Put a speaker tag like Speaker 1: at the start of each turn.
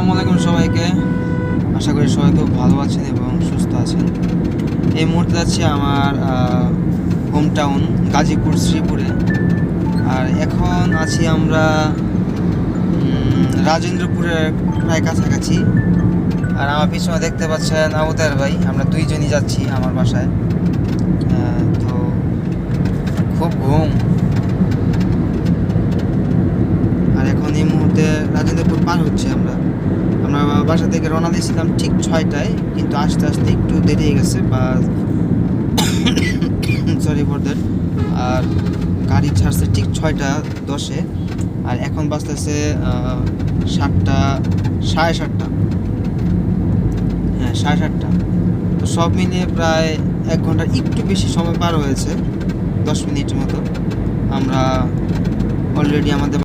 Speaker 1: আসসালামু আলাইকুম সবাইকে। আশা করি সবাই খুব ভালো আছেন এবং সুস্থ আছেন। এই মুহূর্তে যাচ্ছি আমার হোম টাউন গাজীপুর শ্রীপুরে। আর এখন আছি আমরা রাজেন্দ্রপুরের প্রায় কাছাকাছি। আর আমার পিছনে দেখতে পাচ্ছেন আবুতার ভাই, আমরা দুইজনই যাচ্ছি আমার বাসায়। তো খুব ঘুম। আর এখন এই মুহূর্তে রাজেন্দ্রপুর পার হচ্ছে আমরা বাসা থেকে রওনা দিয়েছিলাম ঠিক 6টায়, কিন্তু আস্তে আস্তে একটু দেরি হয়ে গেছে বা সরি ফর দ্যাট। আর গাড়ি ছাড়ছে ঠিক 6:10-এ, আর এখন বাজতেছে 7টা, 7:30। হ্যাঁ, 7:30। তো সব মিলিয়ে প্রায় 1 ঘন্টার একটু বেশি সময় পার হয়েছে, 10 মিনিটের মতো। আমরা অলরেডি আমাদের